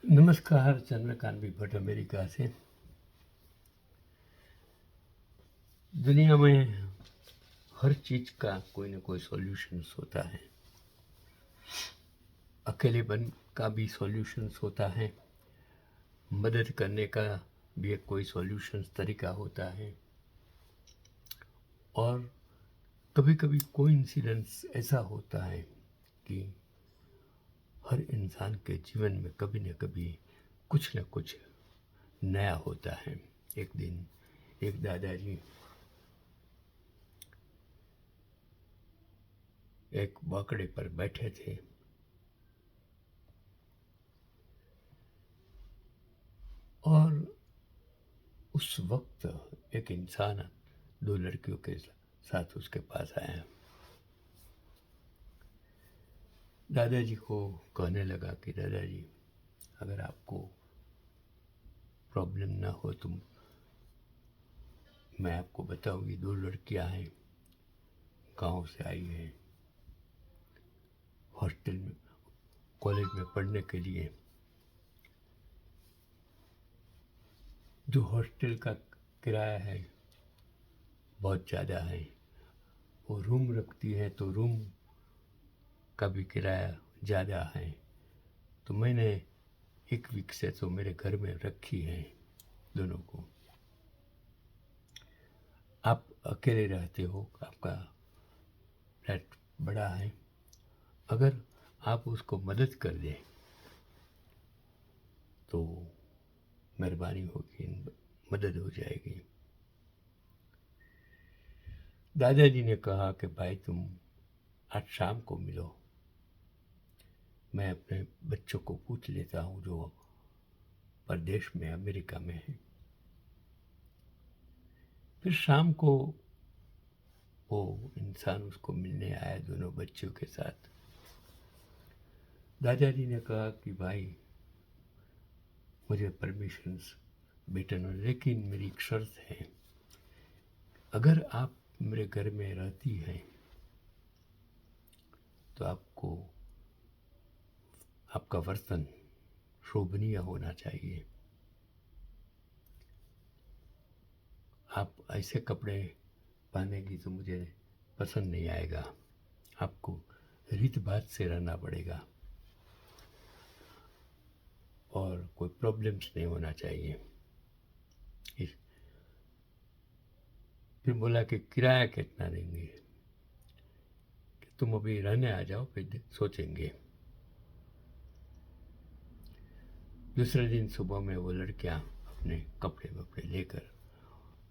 नमस्कार, चंद्रकांत भी भट्ट अमेरिका से। दुनिया में हर चीज़ का कोई ना कोई सॉल्यूशंस होता है। अकेलेपन का भी सॉल्यूशंस होता है, मदद करने का भी एक कोई सॉल्यूशंस तरीका होता है, और कभी कभी कोइंसिडेंस ऐसा होता है कि हर इंसान के जीवन में कभी न कभी कुछ न कुछ नया होता है। एक दिन एक दादाजी एक बाकड़े पर बैठे थे और उस वक्त एक इंसान दो लड़कियों के साथ उसके पास आया। दादाजी को कहने लगा कि दादाजी, अगर आपको प्रॉब्लम ना हो तो मैं आपको बताऊँ, ये दो लड़कियां हैं, गांव से आई हैं हॉस्टल में, कॉलेज में पढ़ने के लिए। जो हॉस्टल का किराया है बहुत ज़्यादा है, वो रूम रखती है तो रूम का भी किराया ज़्यादा है, तो मैंने एक वीक से तो मेरे घर में रखी है दोनों को। आप अकेले रहते हो, आपका फ्लैट बड़ा है, अगर आप उसको मदद कर दें तो मेहरबानी होगी, मदद हो जाएगी। दादाजी ने कहा कि भाई तुम आज शाम को मिलो, मैं अपने बच्चों को पूछ लेता हूँ जो परदेश में अमेरिका में है। फिर शाम को वो इंसान उसको मिलने आया दोनों बच्चों के साथ। दादाजी ने कहा कि भाई मुझे परमिशंस बेटा ने, लेकिन मेरी एक शर्त है, अगर आप मेरे घर में रहती हैं तो आपको आपका बर्तन शोभनीय होना चाहिए। आप ऐसे कपड़े पहनेगी तो मुझे पसंद नहीं आएगा, आपको रीत बात से रहना पड़ेगा और कोई प्रॉब्लम्स नहीं होना चाहिए। फिर बोला कि किराया कितना देंगे, कि तुम अभी रहने आ जाओ फिर सोचेंगे। दूसरे दिन सुबह में वो लड़कियां अपने कपड़े वपड़े लेकर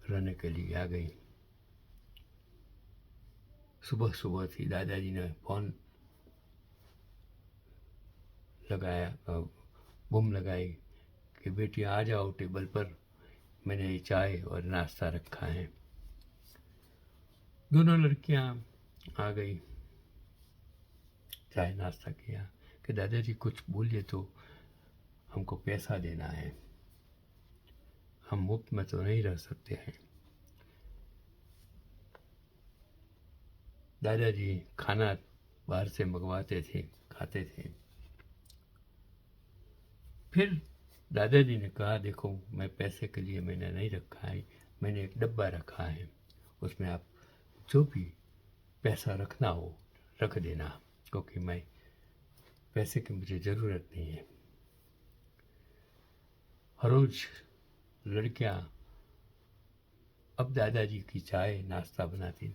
रहने के लिए आ गई। सुबह सुबह थी, दादाजी ने फ़ोन लगाया, बूम लगाई कि बेटी आ जाओ टेबल पर, मैंने चाय और नाश्ता रखा है। दोनों लड़कियां आ गई, चाय नाश्ता किया कि दादाजी कुछ बोलिए तो हमको पैसा देना है, हम मुफ्त में तो नहीं रह सकते हैं। दादाजी खाना बाहर से मंगवाते थे, खाते थे। फिर दादाजी ने कहा, देखो मैं पैसे के लिए मैंने नहीं रखा है, मैंने एक डब्बा रखा है, उसमें आप जो भी पैसा रखना हो रख देना, क्योंकि मैं पैसे की मुझे ज़रूरत नहीं है। हर रोज़ लड़कियां अब दादाजी की चाय नाश्ता बनाती,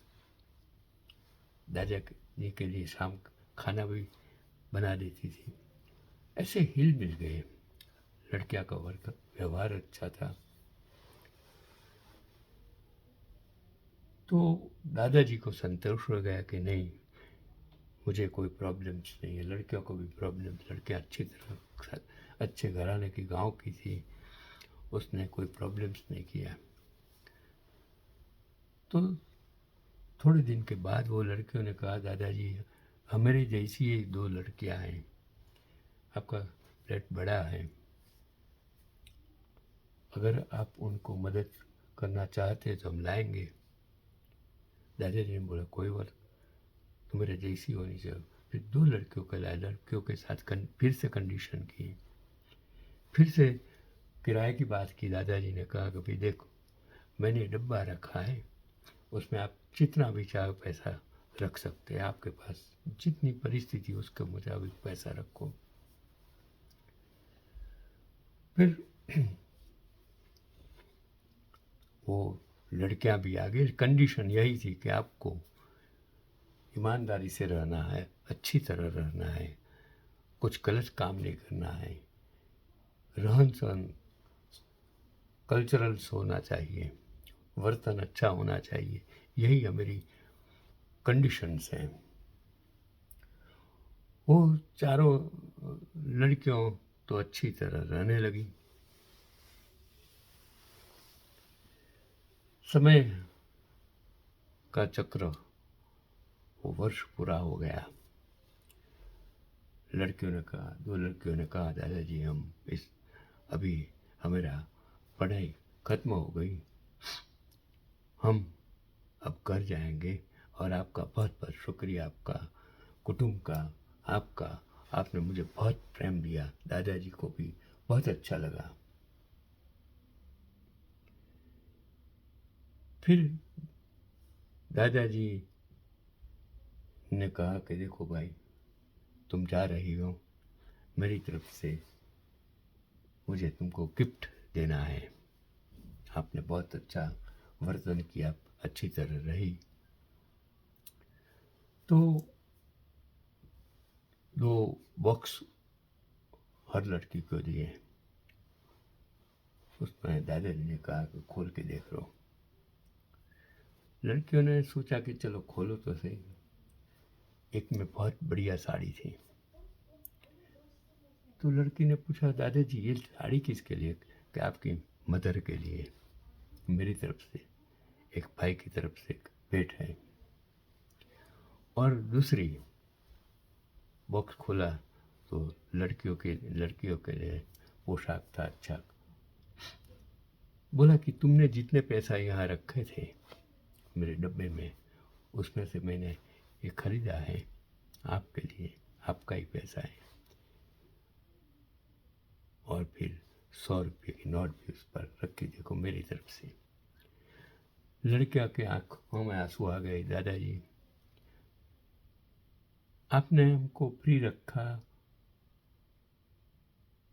दादाजी के लिए शाम खाना भी बना देती थी। ऐसे हिल मिल गए। लड़कियां का वर्क व्यवहार अच्छा था, तो दादाजी को संतोष हो गया कि नहीं, मुझे कोई प्रॉब्लम्स नहीं है, लड़कियों को भी प्रॉब्लम्स, लड़कियां अच्छी तरह अच्छे घराने की गांव की थी, उसने कोई प्रॉब्लम्स नहीं किया। तो थोड़े दिन के बाद वो लड़कियों ने कहा, दादाजी हमारी जैसी ही दो लड़कियां हैं, आपका फ्लैट बड़ा है, अगर आप उनको मदद करना चाहते तो हम लाएंगे। दादाजी ने बोला कोई बात, तो मेरे जैसी होनी चाहिए। फिर दो लड़कियों को लाया, लड़कियों के साथ फिर से कंडीशन की फिर से किराए की बात की। दादाजी ने कहा कि भाई देखो, मैंने डब्बा रखा है, उसमें आप जितना भी चाहो पैसा रख सकते हैं, आपके पास जितनी परिस्थिति उसके मुताबिक पैसा रखो। फिर वो लड़कियां भी आ गई। कंडीशन यही थी कि आपको ईमानदारी से रहना है, अच्छी तरह रहना है, कुछ गलत काम नहीं करना है, रहन सहन कल्चरल्स होना चाहिए, वर्तन अच्छा होना चाहिए। यही हमारी कंडीशंस हैं। वो चारों लड़कियों तो अच्छी तरह रहने लगी। समय का चक्र, वो वर्ष पूरा हो गया। लड़कियों ने कहा, दो लड़कियों ने कहा, दादाजी हम इस अभी हमारा पढ़ाई खत्म हो गई, हम अब घर जाएंगे, और आपका बहुत बहुत शुक्रिया, आपका कुटुंब का, आपका, आपने मुझे बहुत प्रेम दिया। दादाजी को भी बहुत अच्छा लगा। फिर दादाजी ने कहा कि देखो भाई, तुम जा रही हो, मेरी तरफ से मुझे तुमको गिफ्ट देना है। आपने बहुत अच्छा वर्तन किया, अच्छी तरह रही। तो 2 बॉक्स हर लड़की को दिए। उसमें दादाजी ने कहा कि खोल के देख लो। लड़कियों ने सोचा कि चलो खोलो तो सही। एक में बहुत बढ़िया साड़ी थी। तो लड़की ने पूछा, दादाजी ये साड़ी किसके लिए? कि आपकी मदर के लिए, मेरी तरफ से, एक भाई की तरफ से एक भेंट है। और दूसरी बॉक्स खोला तो लड़कियों के लिए पोशाक था अच्छा। बोला कि तुमने जितने पैसा यहाँ रखे थे मेरे डब्बे में, उसमें से मैंने ये खरीदा है आपके लिए, आपका ही पैसा है। और फिर 100 रुपये की नोट भी उस पर रखी, देखो मेरी तरफ से। लड़कियों के आंखों में आंसू आ गए। दादाजी, आपने हमको फ्री रखा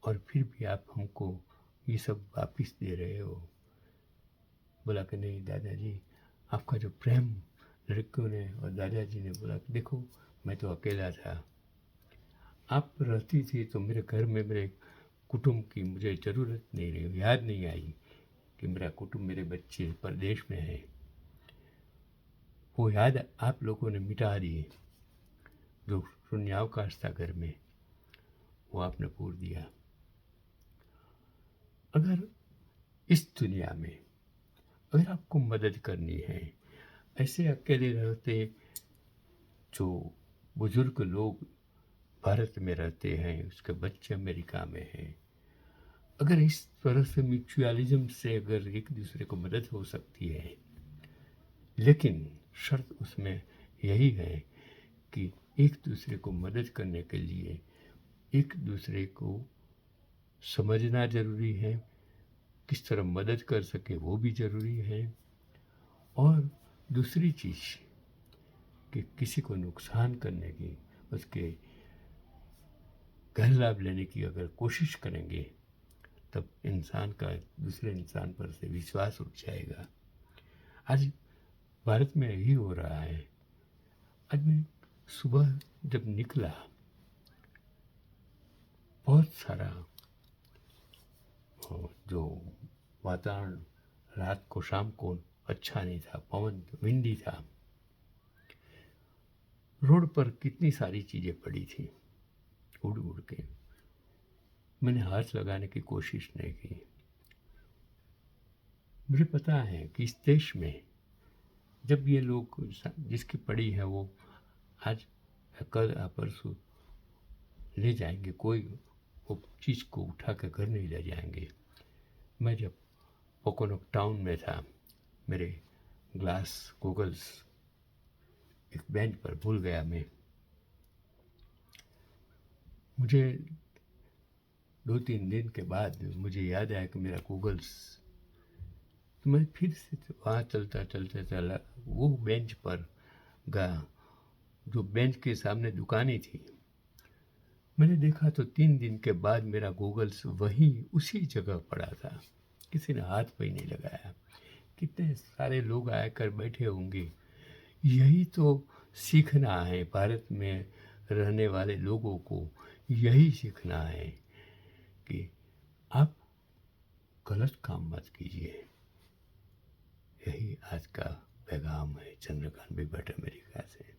और फिर भी आप हमको ये सब वापिस दे रहे हो। बोला कि नहीं दादाजी, आपका जो प्रेम, लड़कियों ने और दादाजी ने बोला कि देखो, मैं तो अकेला था, आप रहती थी तो मेरे घर में मेरे कुटुंब की मुझे ज़रूरत नहीं रही, याद नहीं आई कि मेरा कुटुंब, मेरे बच्चे परदेश में हैं। वो याद आप लोगों ने मिटा दिए। जो शून्यावकाश था घर में, वो आपने पूर दिया। अगर इस दुनिया में अगर आपको मदद करनी है, ऐसे अकेले रहते जो बुजुर्ग लोग भारत में रहते हैं, उसके बच्चे अमेरिका में हैं, अगर इस तरह से म्यूचुअलिज्म से अगर एक दूसरे को मदद हो सकती है, लेकिन शर्त उसमें यही है कि एक दूसरे को मदद करने के लिए एक दूसरे को समझना ज़रूरी है, किस तरह मदद कर सके वो भी ज़रूरी है। और दूसरी चीज़ कि किसी को नुकसान करने की, उसके गैर लाभ लेने की अगर कोशिश करेंगे, तब इंसान का दूसरे इंसान पर से विश्वास उठ जाएगा। आज भारत में यही हो रहा है। आज मैं सुबह जब निकला, बहुत सारा जो वातावरण रात को, शाम को अच्छा नहीं था, पवन विंडी था। रोड पर कितनी सारी चीज़ें पड़ी थी उड़ उड़ के। मैंने हाथ लगाने की कोशिश नहीं की। मुझे पता है कि इस देश में जब ये लोग जिसकी पड़ी है वो आज कल या परसों ले जाएंगे, कोई वो चीज़ को उठा कर घर नहीं ले जाएंगे। मैं जब पोकोनोक टाउन में था, मेरे ग्लास गूगल्स एक बेंच पर भूल गया मैं। मुझे 2-3 दिन के बाद मुझे याद आया कि मेरा गूगल्स, तो मैं फिर से वहाँ चलता चला, वो बेंच पर गया, जो बेंच के सामने दुकानें थी। मैंने देखा तो 3 दिन के बाद मेरा गूगल्स वहीं उसी जगह पड़ा था, किसी ने हाथ भी नहीं लगाया। कितने सारे लोग आकर बैठे होंगे। यही तो सीखना है, भारत में रहने वाले लोगों को यही सीखना है कि आप गलत काम मत कीजिए। यही आज का पैगाम है। चंद्रकांत भी भट्ट अमेरिका से।